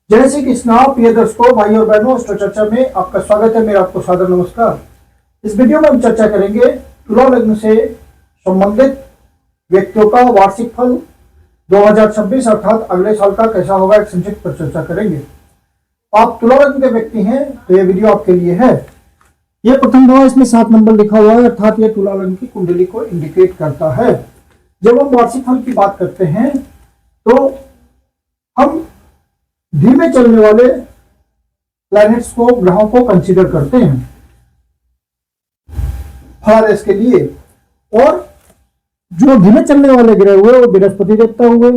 जय श्री कृष्णा प्रिय दर्शकों, भाई और बहनों, अस्ट्रो चर्चा में आपका स्वागत है। मेरा आपको सादर नमस्कार। इस वीडियो में हम चर्चा करेंगे तुला लग्न से संबंधित व्यक्तियों का वार्षिक फल 2026 अर्थात अगले साल का कैसा होगा, एक संक्षिप्त पर चर्चा करेंगे। आप तुला लग्न के व्यक्ति हैं तो यह वीडियो आपके लिए है। यह प्रथम भाव, इसमें 7 नंबर लिखा हुआ है, अर्थात यह तुला लग्न की कुंडली को इंडिकेट करता है। जब हम वार्षिक फल की बात करते हैं तो हम धीमे चलने वाले प्लैनेट्स को, ग्रहों को कंसीडर करते हैं फलादेश के लिए। और जो धीमे चलने वाले ग्रह हुए वो बृहस्पति देवता हुए,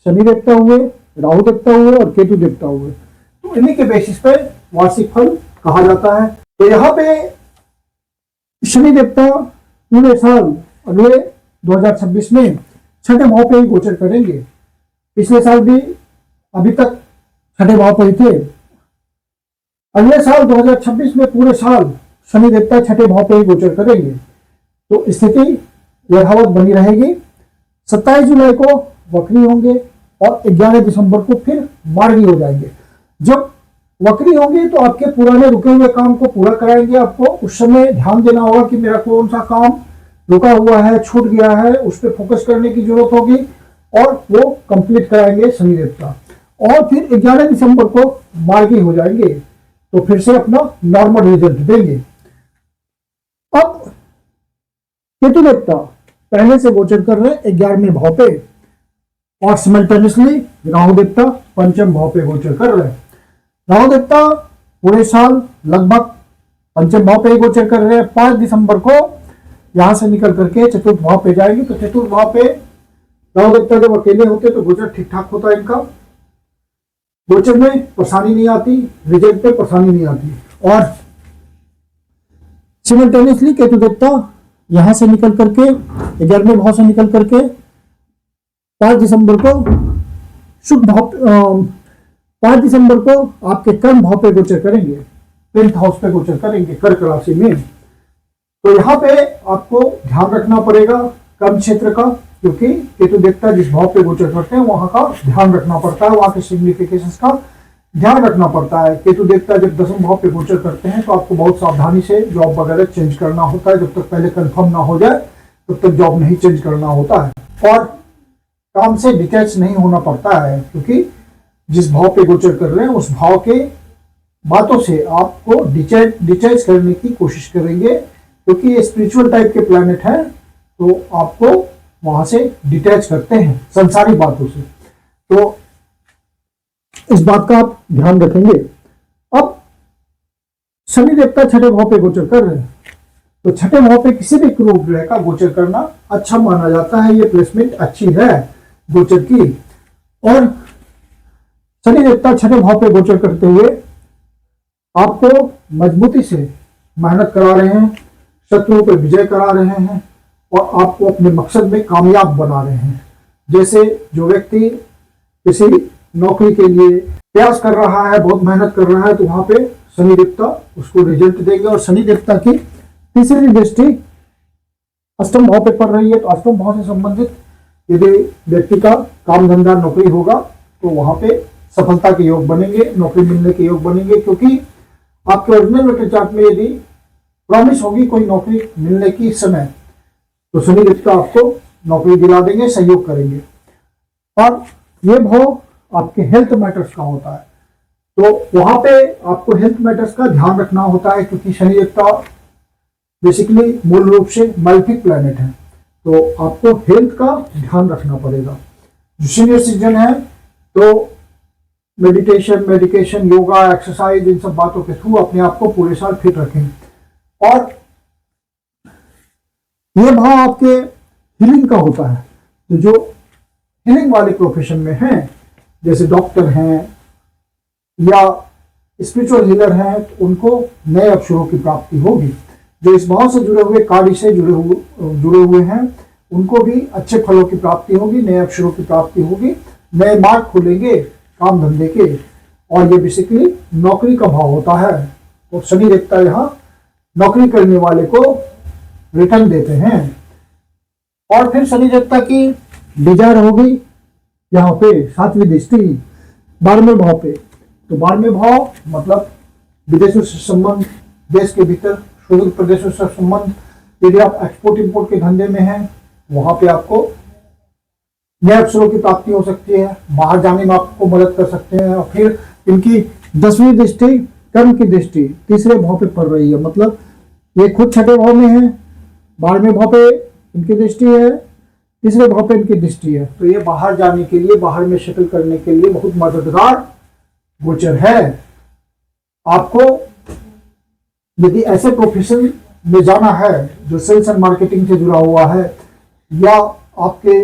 शनि देवता हुए, राहु देवता हुए और केतु देवता हुए। तो इन्हीं के बेसिस पे वार्षिक फल कहा जाता है। तो यहाँ पे शनि देवता पूरे साल अगले 2026 में छठे भाव पे ही गोचर करेंगे। पिछले साल भी अभी तक छठे भाव पर ही थे। अगले साल 2026 में पूरे साल शनि देवता छठे भाव पर ही गोचर करेंगे। तो स्थिति यथावत बनी रहेगी। 27 जुलाई को वक्री होंगे और 11 दिसंबर को फिर मार्गी हो जाएंगे। जब वक्री होंगे तो आपके पुराने रुके हुए काम को पूरा कराएंगे। आपको उस समय ध्यान देना होगा कि मेरा कौन सा काम रुका हुआ है, छूट गया है, उस पर फोकस करने की जरूरत होगी और वो कंप्लीट कराएंगे शनि देवता। और फिर 11 दिसंबर को मार्गी हो जाएंगे तो फिर से अपना नॉर्मल रिजल्ट देंगे। अब केतु देवता पहले से गोचर कर रहे हैं 11वें भाव पे और सिमल्टेनियसली राहु देवता पंचम भाव पे गोचर कर रहे हैं। राहु देवता पूरे साल लगभग पंचम भाव पे ही गोचर कर रहे हैं। 5 दिसंबर को यहां से निकल करके चतुर्थ भाव पे जाएंगे। तो चतुर्थ भाव पे राहु देवता जब अकेले होते तो गोचर ठीक ठाक होता है। इनका गोचर में परेशानी नहीं आती, रिजल्ट पे परेशानी नहीं आती। और सिमल्टेनियसली केतु देवता यहां से निकल करके 11वें भाव से निकल करके 5 दिसंबर को शुभ भाव 5 दिसंबर को आपके कर्म भाव पे गोचर करेंगे, 10th हाउस पे गोचर करेंगे, कर्क राशि में। तो यहाँ पे आपको ध्यान रखना पड़ेगा कर्म क्षेत्र का, क्योंकि केतु देवता जिस भाव पे गोचर करते हैं वहां का ध्यान रखना पड़ता है, वहां के सिग्निफिकेशंस का ध्यान रखना पड़ता है। केतु देवता जब 10वें भाव पे गोचर करते हैं तो आपको बहुत सावधानी से जॉब वगैरह चेंज करना होता है। जब तक पहले कंफर्म ना हो जाए तब तक जॉब नहीं चेंज करना होता है और काम से डिटैच नहीं होना पड़ता है, क्योंकि जिस भाव पे गोचर कर रहे हैं उस भाव के बातों से आपको डिटैच करने की कोशिश करेंगे, क्योंकि ये स्पिरिचुअल टाइप के प्लैनेट है तो आपको वहां से डिटैच करते हैं संसारी बातों से। तो इस बात का आप ध्यान रखेंगे। अब शनि देवता छठे भाव पे गोचर कर रहे हैं तो छठे भाव पे किसी भी क्रूर ग्रह का गोचर करना अच्छा माना जाता है। ये प्लेसमेंट अच्छी है गोचर की। और शनि देवता छठे भाव पे गोचर करते हुए आपको मजबूती से मेहनत करा रहे हैं, शत्रुओं पर विजय करा रहे हैं और आपको अपने मकसद में कामयाब बना रहे हैं। जैसे जो व्यक्ति किसी नौकरी के लिए प्रयास कर रहा है, बहुत मेहनत कर रहा है, तो वहां पे शनि देवता उसको रिजल्ट देंगे। और शनि देवता की तीसरी दृष्टि अष्टम भाव पे पड़ रही है, तो अष्टम भाव से संबंधित यदि व्यक्ति का काम धंधा नौकरी होगा तो वहां पे सफलता के योग बनेंगे, नौकरी मिलने के योग बनेंगे। क्योंकि आपके ओरिजिनल लेटर चार्ट में यदि प्रॉमिस होगी कोई नौकरी मिलने की इस समय, तो शनि देवता आपको नौकरी दिला देंगे, सहयोग करेंगे। और ये भाव आपके हेल्थ मैटर्स का होता है, तो वहां पे आपको हेल्थ मैटर्स का ध्यान रखना होता है, क्योंकि शनि देवता बेसिकली मूल रूप से माइथिक प्लैनेट है, तो आपको हेल्थ का ध्यान रखना पड़ेगा। जो सीनियर सिटीजन है तो मेडिकेशन, योगा, एक्सरसाइज, इन सब बातों के थ्रू अपने आप को पूरे साल फिट रखें। और यह भाव आपके हीलिंग का होता है। तो जो हीलिंग वाले प्रोफेशन में हैं, जैसे डॉक्टर हैं या स्पिरिचुअल हीलर हैं, तो उनको नए अवसरों की प्राप्ति होगी। जो इस भाव से जुड़े हुए, कार्य से जुड़े हुए हैं, उनको भी अच्छे फलों की प्राप्ति होगी, नए अवसरों की प्राप्ति होगी, नए मार्ग खुलेंगे काम धंधे के। और ये बेसिकली नौकरी का भाव होता है। तो शनि देवता यहाँ नौकरी करने वाले को रिटर्न देते हैं। और फिर शनि देवता की डिजायर होगी यहाँ पे 7वीं दृष्टि 12वें भाव पे, तो 12वें भाव मतलब विदेशों से संबंध, देश के भीतर सुदूर प्रदेशों से संबंध। यदि आप एक्सपोर्ट इंपोर्ट के धंधे में हैं, वहां पे आपको नए अवसरों की प्राप्ति हो सकती है, बाहर जाने में आपको मदद कर सकते हैं। और फिर इनकी 10वीं दृष्टि, कर्म की दृष्टि तीसरे भाव पे पड़ रही है, मतलब ये खुद छठे भाव में है, 12वें भाव पे इनकी दृष्टि है, तीसरे भाव पे इनकी दृष्टि है। तो ये बाहर जाने के लिए, बाहर में सेटल करने के लिए बहुत मददगार गोचर है। आपको यदि ऐसे प्रोफेशन में जाना है जो सेल्स एंड मार्केटिंग से जुड़ा हुआ है, या आपके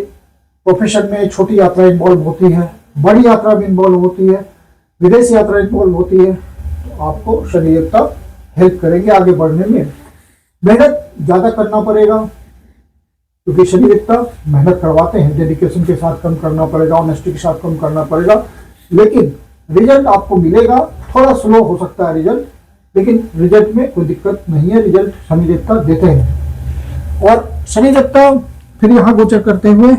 प्रोफेशन में छोटी यात्रा इन्वॉल्व होती है, बड़ी यात्रा भी इन्वॉल्व होती है, विदेश यात्रा इन्वॉल्व होती है, तो आपको शनि देवता हेल्प करेंगे आगे बढ़ने में। मेहनत ज्यादा करना पड़ेगा, क्योंकि शनि देवता मेहनत करवाते हैं, डेडिकेशन के साथ काम करना पड़ेगा, ऑनेस्टी के साथ काम करना पड़ेगा, लेकिन रिजल्ट आपको मिलेगा। थोड़ा स्लो हो सकता है रिजल्ट, लेकिन रिजल्ट में कोई दिक्कत नहीं है, रिजल्ट शनि देवता देते हैं। और शनि देवता फिर यहाँ गोचर करते हुए,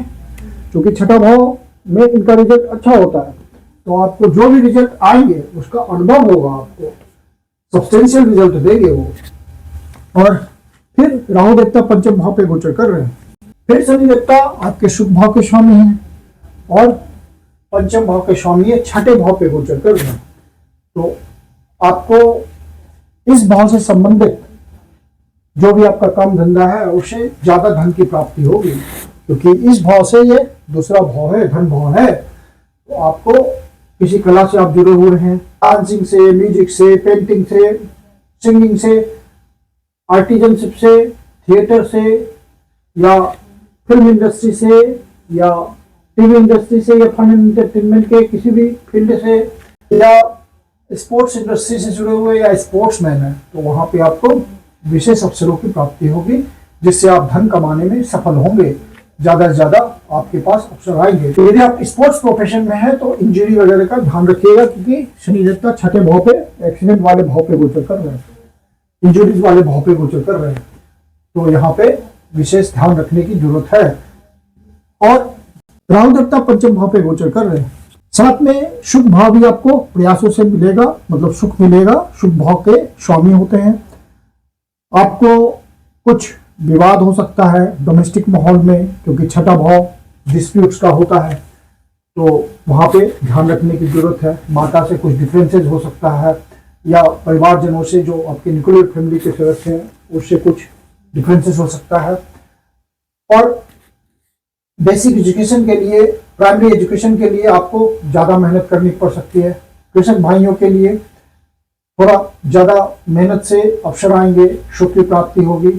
क्योंकि छठा भाव में इनका रिजल्ट अच्छा होता है, तो आपको जो भी रिजल्ट आएंगे उसका अनुभव होगा, आपको सब्सटेंशियल रिजल्ट देंगे वो। और फिर राहु देवता पंचम भाव पे गोचर कर रहे हैं। फिर शनि देवता आपके शुभ भाव के स्वामी हैं और पंचम भाव के स्वामी है, छठे भाव पे गोचर कर रहे हैं। तो आपको इस भाव से संबंधित जो भी आपका काम धंधा है उससे ज्यादा धन की प्राप्ति होगी, क्योंकि इस भाव से ये दूसरा भाव है, धन भाव है। तो आपको किसी कला से आप जुड़े हुए हैं, डांसिंग से, म्यूजिक से, पेंटिंग से, सिंगिंग से, आर्टिजनशिप से, थिएटर से, या फिल्म इंडस्ट्री से, या टीवी इंडस्ट्री से, या फन एंटरटेनमेंट के किसी भी फील्ड से, या स्पोर्ट्स इंडस्ट्री से जुड़े हुए, या स्पोर्ट्समैन है, तो वहां पे आपको विशेष अवसरों की प्राप्ति होगी, जिससे आप धन कमाने में सफल होंगे। ज्यादा से ज्यादा आपके पास अवसर आएंगे। तो यदि आप स्पोर्ट्स प्रोफेशन में हैं तो इंजरी वगैरह का ध्यान रखिएगा, क्योंकि शनि देवता छठे भाव पे, एक्सीडेंट वाले भाव पे गोचर कर रहे हैं, इंजरीज वाले भाव पे गोचर कर रहे हैं। तो यहाँ पे विशेष ध्यान रखने की जरूरत है। और राहु देवता पंचम भाव पे गोचर कर रहे हैं, साथ में शुभ भाव भी आपको प्रयासों से मिलेगा, मतलब सुख मिलेगा। शुभ भाव के स्वामी होते हैं। आपको कुछ विवाद हो सकता है डोमेस्टिक माहौल में, क्योंकि छठा भाव डिस्प्यूट्स का होता है, तो वहां पे ध्यान रखने की जरूरत है। माता से कुछ डिफरेंसेस हो सकता है, या परिवारजनों से, जो आपके न्यूक्लियर फैमिली के सदस्य हैं, उससे कुछ डिफरेंसेस हो सकता है। और बेसिक एजुकेशन के लिए, प्राइमरी एजुकेशन के लिए आपको ज्यादा मेहनत करनी पड़ सकती है। कृषक भाइयों के लिए थोड़ा ज्यादा मेहनत से अवसर आएंगे, सुख की प्राप्ति होगी।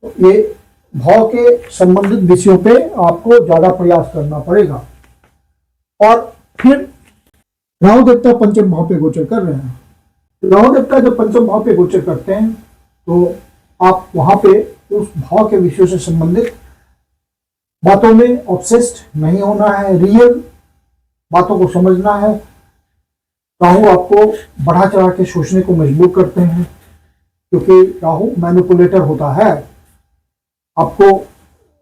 तो ये भाव के संबंधित विषयों पे आपको ज्यादा प्रयास करना पड़ेगा। और फिर राहु देवता पंचम भाव पे गोचर कर रहे हैं। राहु देवता जब पंचम भाव पे गोचर करते हैं, तो आप वहां पे उस भाव के विषयों से संबंधित बातों में ऑब्सेस्ड नहीं होना है, रियल बातों को समझना है। राहु आपको बढ़ा चढ़ा के सोचने को मजबूर करते हैं, क्योंकि राहु मैनिपुलेटर होता है, आपको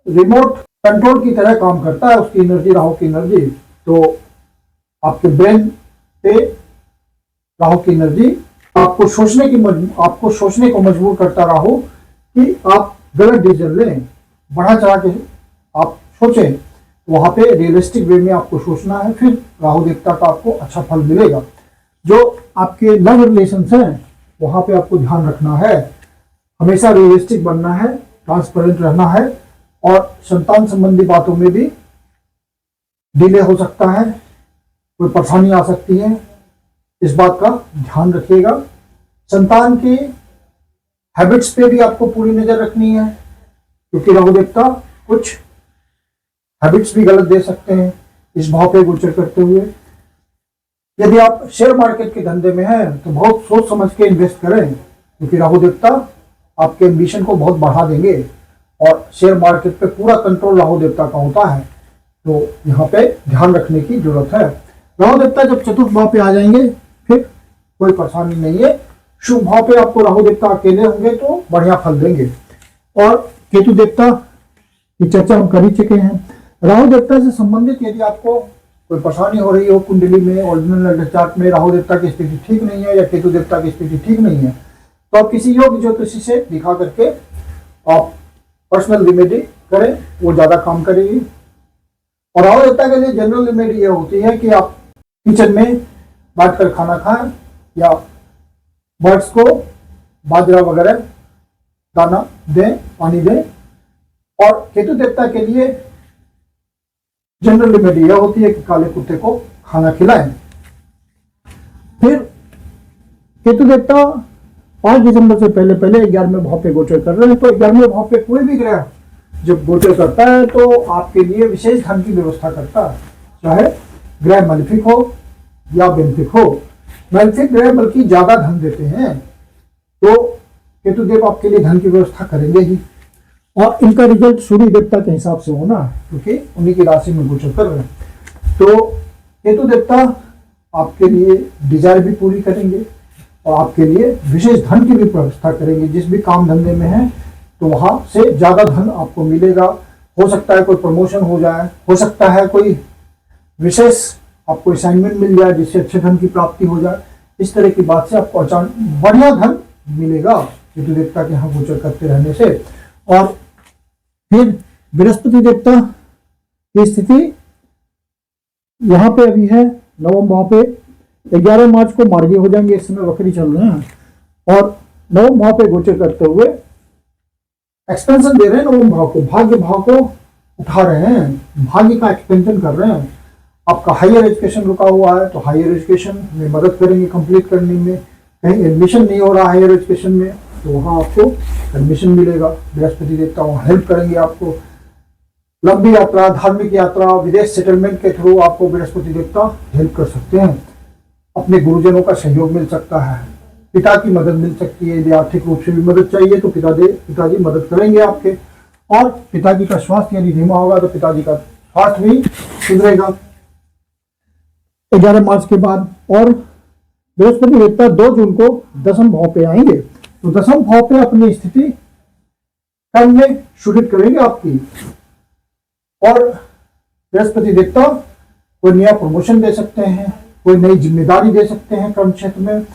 रिमोट कंट्रोल की तरह काम करता है उसकी एनर्जी, राहु की एनर्जी। तो आपके ब्रेन पे राहु की एनर्जी आपको सोचने को मजबूर करता राहु कि आप गलत डिसीजन लें, बढ़ा चढ़ा के आप सोचें। वहां पे रियलिस्टिक वे में आपको सोचना है, फिर राहु देवता का आपको अच्छा फल मिलेगा। जो आपके लव रिलेशंस हैं वहां पे आपको ध्यान रखना है, हमेशा रियलिस्टिक बनना है, ट्रांसपेरेंट रहना है। और संतान संबंधी बातों में भी डिले हो सकता है, कोई परेशानी आ सकती है, इस बात का ध्यान रखिएगा। संतान के हैबिट्स पे भी आपको पूरी नजर रखनी है, क्योंकि राहु देवता कुछ हैबिट्स भी गलत दे सकते हैं इस भाव पे गोचर करते हुए। यदि आप शेयर मार्केट के धंधे में हैं तो बहुत सोच समझ के इन्वेस्ट करें, क्योंकि राहु देवता आपके एम्बिशन को बहुत बढ़ा देंगे और शेयर मार्केट पे पूरा कंट्रोल राहु देवता का होता है। तो यहाँ पे ध्यान रखने की जरूरत है। राहु देवता जब चतुर्थ भाव पे आ जाएंगे फिर कोई परेशानी नहीं है। शुभ भाव पे आपको राहु देवता अकेले होंगे तो बढ़िया फल देंगे। और केतु देवता की चर्चा हम कर ही चुके हैं। राहु देवता से संबंधित यदि आपको कोई परेशानी हो रही हो कुंडली में, ओरिजिनल चार्ट में राहु देवता की स्थिति ठीक नहीं है या केतु देवता की स्थिति ठीक नहीं है, तो आप किसी योग्य ज्योतिषी से दिखा करके आप पर्सनल रेमेडी करें, वो ज्यादा काम करेगी। और राहु देवता के लिए जनरल रेमेडी ये होती है कि आप किचन में बैठकर खाना खाएं या बर्ड्स को बाजरा वगैरह दाना दें, पानी दें। और केतु देवता के लिए जनरल रेमेडी यह होती है कि काले कुत्ते को खाना खिलाएं। फिर केतु देवता 5 दिसंबर से पहले पहले 11वें भाव पे गोचर कर रहे हैं, तो 11वें भाव पे कोई भी ग्रह जब गोचर करता है तो आपके लिए विशेष धन की व्यवस्था करता है, चाहे ग्रह मैलेफिक हो या बेनिफिक हो। मैलेफिक ग्रह बल्कि ज्यादा धन देते हैं, तो केतुदेव आपके लिए धन की व्यवस्था करेंगे ही। और इनका रिजल्ट सूर्य देवता के हिसाब से होना है, क्योंकि उन्हीं की राशि में गोचर कर रहे हैं। तो केतु देवता आपके लिए डिजायर भी पूरी करेंगे और आपके लिए विशेष धन की भी व्यवस्था करेंगे। जिस भी काम धंधे में है तो वहां से ज्यादा धन आपको मिलेगा। हो सकता है कोई प्रमोशन हो जाए, हो सकता है कोई विशेष आपको असाइनमेंट मिल जाए जिससे अच्छे धन की प्राप्ति हो जाए। इस तरह की बात से आपको अचानक बढ़िया धन मिलेगा केतु देवता के यहाँ गोचर करते रहने से। और फिर बृहस्पति देवता की स्थिति यहाँ पे अभी है नवम भाव पे, 11 मार्च को मार्गी हो जाएंगे, इस समय वक्री चल रहे हैं और नवम भाव पे गोचर करते हुए एक्सपेंशन दे रहे हैं नवम भाव को, भाग्य भाव को उठा रहे हैं, भाग्य का एक्सपेंशन कर रहे हैं। आपका हायर एजुकेशन रुका हुआ है तो हायर एजुकेशन में मदद करेंगे कंप्लीट करने में। कहीं एडमिशन नहीं हो रहा हायर एजुकेशन में तो वहां आपको एडमिशन मिलेगा, बृहस्पति देवता वहां हेल्प करेंगे आपको। लंबी यात्रा, धार्मिक यात्रा, विदेश सेटलमेंट के थ्रू आपको बृहस्पति देवता हेल्प कर सकते हैं। अपने गुरुजनों का सहयोग मिल सकता है, पिता की मदद मिल सकती है। यदि आर्थिक रूप से भी मदद चाहिए तो पिताजी मदद करेंगे आपके। और पिताजी का स्वास्थ्य यदि धीमा होगा तो पिताजी का स्वास्थ्य भी सुधरेगा 11 मार्च के बाद। और बृहस्पति देवता 2 जून को 10वें भाव पे आएंगे, तो 10वें भाव पे अपनी स्थिति कर्म में सुदृढ़ करेंगे आपकी। और बृहस्पति देवता कोई नया प्रमोशन दे सकते हैं, कोई नई जिम्मेदारी दे सकते हैं कर्म क्षेत्र में।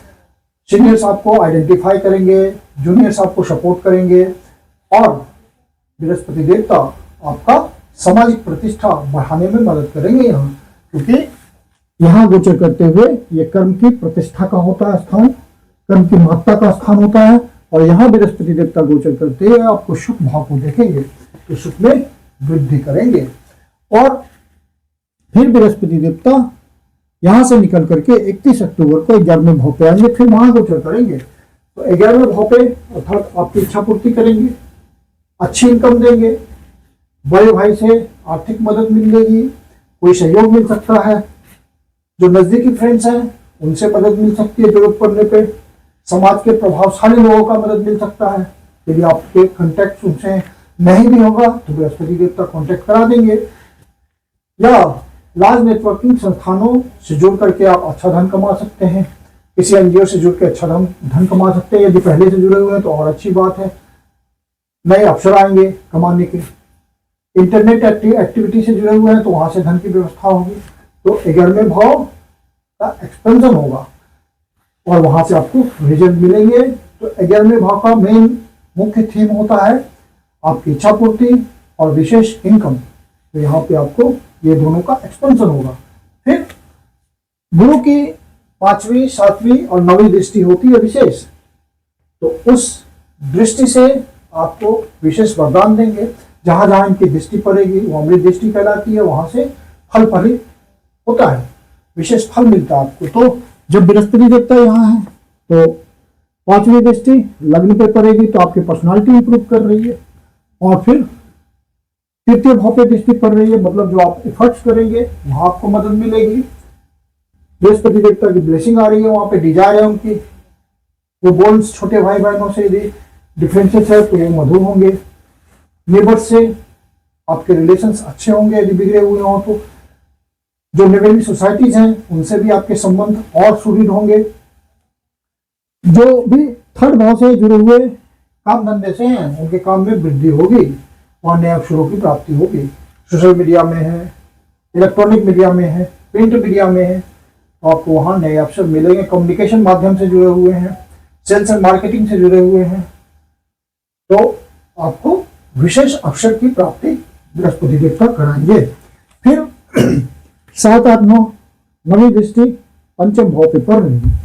सीनियर्स आपको आइडेंटिफाई करेंगे, जूनियर्स आपको सपोर्ट करेंगे। और बृहस्पति देवता आपका सामाजिक प्रतिष्ठा बढ़ाने में मदद करेंगे यहाँ, क्योंकि यहाँ गोचर करते हुए ये कर्म की प्रतिष्ठा का होता है स्थान, कर्म की महत्ता का स्थान होता है। और यहाँ बृहस्पति देवता गोचर करते हुए आपको सुख भाव को देखेंगे तो सुख में वृद्धि करेंगे। और फिर बृहस्पति देवता यहां से निकल करके 31 अक्टूबर को 11वें भाव पे आएंगे, फिर वहां गोचर करेंगे। तो 11वें भाव पे अर्थात आपकी इच्छा पूर्ति करेंगे, अच्छी इनकम देंगे, बड़े भाई से आर्थिक मदद मिलेगी, कोई सहयोग मिल सकता है। जो नजदीकी फ्रेंड्स हैं उनसे मदद मिल सकती है जरूरत पड़ने पे। समाज के प्रभावशाली लोगों का मदद मिल सकता है। यदि आपके कॉन्टेक्ट उनसे नहीं भी होगा तो बृहस्पति देवता कॉन्टेक्ट करा देंगे। या लार्ज नेटवर्किंग संस्थानों से जुड़ करके आप अच्छा धन कमा सकते हैं, किसी एनजीओ से जुड़ के अच्छा धन कमा सकते हैं। यदि पहले से जुड़े हुए हैं तो और अच्छी बात है, नए अवसर आएंगे कमाने के। इंटरनेट एक्टिविटी से जुड़े हुए हैं तो वहां से धन की व्यवस्था होगी। तो 11वें भाव का एक्सपेंशन होगा और वहां से आपको रिजल्ट मिलेंगे। तो 11वें भाव का मेन मुख्य थीम होता है आपकी इच्छा पूर्ति और विशेष इनकम। तो यहाँ पे आपको ये दोनों का एक्सपेंशन होगा। फिर गुरु की 5वीं, 7वीं और 9वीं दृष्टि होती है विशेष, तो उस दृष्टि से आपको विशेष वरदान देंगे। जहां जहां इनकी दृष्टि पड़ेगी वो अमृत दृष्टि कहलाती है, वहां से फल फलित होता है, विशेष फल मिलता है आपको। तो जब बृहस्पति देवता यहाँ है तो 5वीं दृष्टि लग्न पे पड़ेगी तो आपकी पर्सनालिटी इंप्रूव कर रही है। और फिर 3य भाव पे दृष्टि पड़ रही है, मतलब जो आप एफर्ट्स करेंगे वहां आपको मदद मिलेगी। बृहस्पति देवता की ब्लेसिंग आ रही है, वहां पे डिजायर है उनकी। वो बोन्स छोटे भाई बहनों से यदि डिफरेंसेस है तो ये मधुर होंगे। नेबर्स से आपके रिलेशंस अच्छे होंगे यदि बिगड़े हुए हों तो। जो नेबरिंग सोसाइटीज हैं उनसे भी आपके संबंध और सुदृढ़ होंगे। जो भी 3rd भाव से जुड़े हुए काम धंधे से हैं उनके काम में वृद्धि होगी, वहां नए अवसरों की प्राप्ति होगी। सोशल मीडिया में है, इलेक्ट्रॉनिक मीडिया में है, प्रिंट मीडिया में हैं तो आपको वहाँ नए अवसर मिलेंगे। कम्युनिकेशन माध्यम से जुड़े हुए हैं, सेल्स एंड मार्केटिंग से जुड़े हुए हैं, तो आपको विशेष अवसर की प्राप्ति बृहस्पति देवता कराएंगे। फिर 7, 8, 9 नवी दृष्टि पंचम भाव पे पड़ रही है,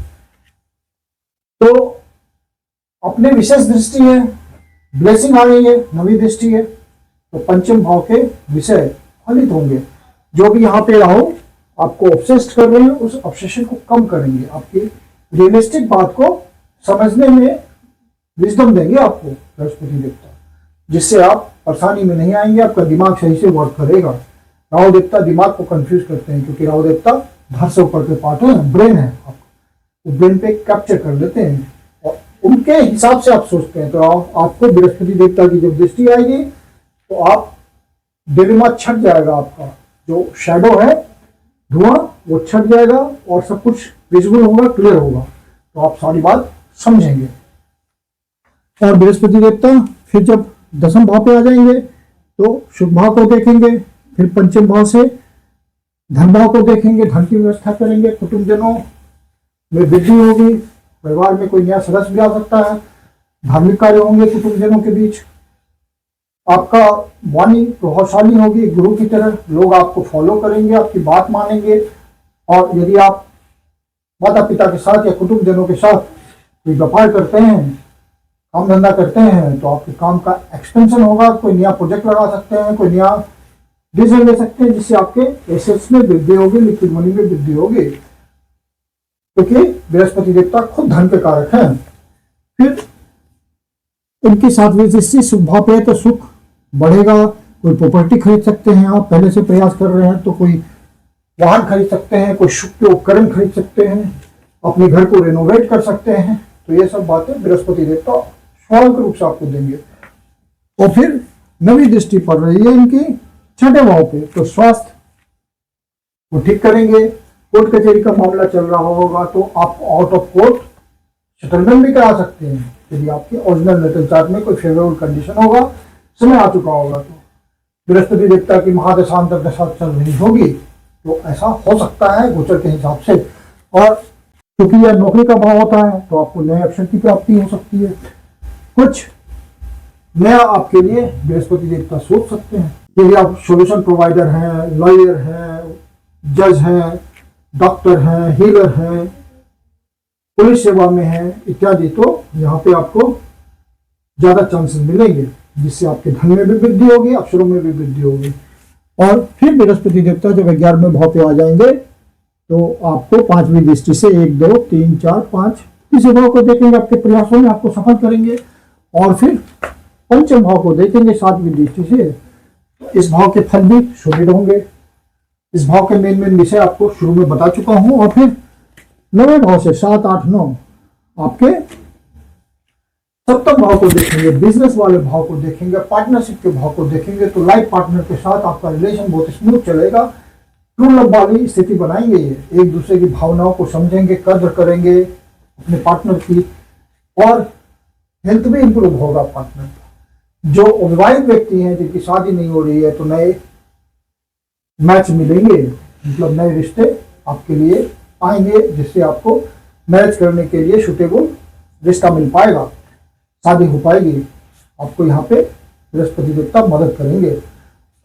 तो अपने विशेष दृष्टि है, ब्लेसिंग आ गई है, नवी दृष्टि है, तो पंचम भाव के विषय फलित होंगे। जो भी यहाँ पे राहु आपको ऑब्सेस्ड कर रहे हैं उस ऑब्सेशन को कम करेंगे, आपकी रियलिस्टिक बात को समझने में विजडम देंगे आपको बृहस्पति देवता, जिससे आप परेशानी में नहीं आएंगे, आपका दिमाग सही से वर्क करेगा। राहु देवता दिमाग को कंफ्यूज करते हैं, क्योंकि राहु देवता धड़ से ऊपर के पार्ट है, ब्रेन है, आपको ब्रेन पे कैप्चर कर लेते हैं और उनके हिसाब से आप सोचते हैं। तो आपको बृहस्पति देवता की जब दृष्टि आएगी तो आप डिलेमा छट जाएगा, आपका जो शैडो है धुआं वो छट जाएगा और सब कुछ विजुअल होगा, क्लियर होगा, तो आप सारी बात समझेंगे। और बृहस्पति देवता फिर जब दसम भाव पे आ जाएंगे तो शुभ भाव को देखेंगे, फिर पंचम भाव से धन भाव को देखेंगे, धन की व्यवस्था करेंगे, कुटुंबजनों में वृद्धि होगी, परिवार में कोई नया सदस्य भी आ सकता है, धार्मिक कार्य होंगे कुटुंबजनों के बीच, आपका वाणी प्रभावशाली होगी, गुरु की तरह लोग आपको फॉलो करेंगे, आपकी बात मानेंगे। और यदि आप माता पिता के साथ या कुटुंबजनों के साथ कोई व्यापार करते हैं, काम धंधा करते हैं, तो आपके काम का एक्सपेंशन होगा, कोई नया प्रोजेक्ट लगा सकते हैं, कोई नया डिसीजन ले सकते हैं, जिससे आपके एसेट्स में वृद्धि होगी, लिक्विड मनी में वृद्धि होगी, क्योंकि बृहस्पति देवता खुद धन के कारक हैं। फिर उनकी 7वीं दृष्टि शुभ भाव पे है तो सुख बढ़ेगा, कोई प्रॉपर्टी खरीद सकते हैं, आप पहले से प्रयास कर रहे हैं तो कोई वाहन खरीद सकते हैं, कोई शुभ के उपकरण खरीद सकते हैं, अपने घर को रेनोवेट कर सकते हैं, तो ये सब बातें बृहस्पति देवता स्वाभाविक रूप से आपको देंगे। और फिर नवी दृष्टि पड़ रही है इनकी 6ठे भाव पे, तो स्वास्थ्य वो ठीक करेंगे। कोर्ट कचहरी का मामला चल रहा होगा तो आप आउट ऑफ कोर्ट सेटलमेंट भी करा सकते हैं, यदि आपके ओरिजिनल नेटल चार्ट में कोई फेवरेबल कंडीशन होगा, समय आ चुका होगा, तो बृहस्पति देवता की महादशांतर दशा चल रही होगी तो ऐसा हो सकता है गोचर के हिसाब से। और क्योंकि यह नौकरी का भाव होता है तो आपको नए अवसर की प्राप्ति हो सकती है, कुछ नया आपके लिए बृहस्पति देवता सोच सकते हैं। यदि आप सोल्यूशन प्रोवाइडर हैं, लॉयर हैं, जज हैं, डॉक्टर हैं, हीलर हैं, पुलिस सेवा में हैं इत्यादि, तो यहाँ पे आपको ज्यादा चांसेस मिलेंगे, जिससे आपके धन में भी वृद्धि होगी, अवसरों में भी वृद्धि होगी। और फिर बृहस्पति देवता जब 11वें भाव पे आ जाएंगे तो आपको 5वीं दृष्टि से 1, 2, 3, 4, 5 तीसरे भाव को देखेंगे, आपके प्रयासों में आपको सफल करेंगे। और फिर पंचम भाव को देखेंगे 7वीं दृष्टि से, तो इस भाव के फल भी सुदृढ़ होंगे। इस भाव के मेन विषय आपको शुरू में बता चुका हूं। और फिर 9वें भाव से 7, 8, 9 आपके सप्तम भाव को देखेंगे, बिजनेस वाले भाव को देखेंगे, पार्टनरशिप के भाव को देखेंगे, तो लाइफ पार्टनर के साथ आपका रिलेशन बहुत स्मूथ चलेगा, ट्रू लव वाली स्थिति बनाएंगे, ये एक दूसरे की भावनाओं को समझेंगे, कदर करेंगे अपने पार्टनर की, और हेल्थ भी इंप्रूव होगा पार्टनर का। जो अविवाहित व्यक्ति हैं जिनकी शादी नहीं हो रही है तो नए मैच मिलेंगे, मतलब नए रिश्ते आपके लिए आएंगे, जिससे आपको मैरिज करने के लिए सुटेबल रिश्ता मिल पाएगा, शादी हो पाएगी। आपको यहाँ पे बृहस्पति देवता मदद करेंगे।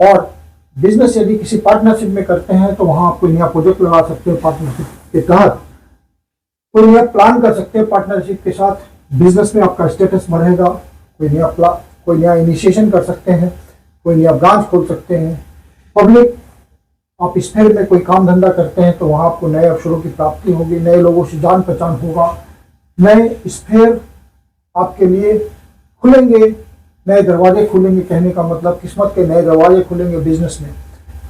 और बिजनेस यदि किसी पार्टनरशिप में करते हैं तो वहां आप कोई नया प्रोजेक्ट लगा सकते हैं, पार्टनरशिप के तहत कोई नया प्लान कर सकते हैं, पार्टनरशिप के साथ बिजनेस में आपका स्टेटस बढ़ेगा, कोई नया इनिशिएशन कर सकते हैं, कोई नया ब्रांच खोल सकते हैं। पब्लिक आप स्फीयर में कोई काम धंधा करते हैं तो वहां आपको नए अवसरों की प्राप्ति होगी, नए लोगों से जान पहचान होगा, नए स्फीयर आपके लिए खुलेंगे, नए दरवाजे खुलेंगे। कहने का मतलब किस्मत के नए दरवाजे खुलेंगे बिजनेस में,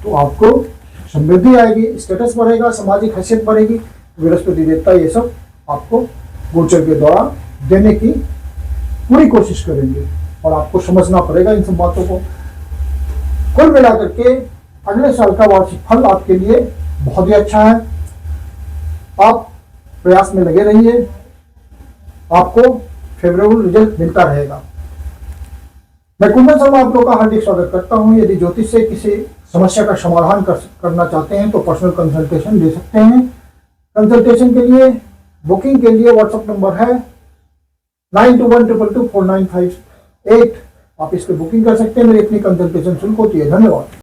तो आपको समृद्धि आएगी, स्टेटस बढ़ेगा, सामाजिक हैसियत बढ़ेगी। बृहस्पति देवता ये सब आपको गोचर के दौरान देने की पूरी कोशिश करेंगे और आपको समझना पड़ेगा इन सब बातों को। कुल मिलाकर के अगले साल का वार्षिक फल आपके लिए बहुत ही अच्छा है। आप प्रयास में लगे रहिए, आपको फेवरेबल रिजल्ट मिलता रहेगा। मैं कुंदन शर्मा आप लोग का हार्दिक स्वागत करता हूं। यदि ज्योतिष से किसी समस्या का समाधान करना चाहते हैं तो पर्सनल कंसल्टेशन ले सकते हैं। कंसल्टेशन के लिए, बुकिंग के लिए व्हाट्सएप नंबर है 9212224958। आप इस पर बुकिंग कर सकते हैं। मेरी अपनी कंसल्टेशन शुल्क होती है। धन्यवाद।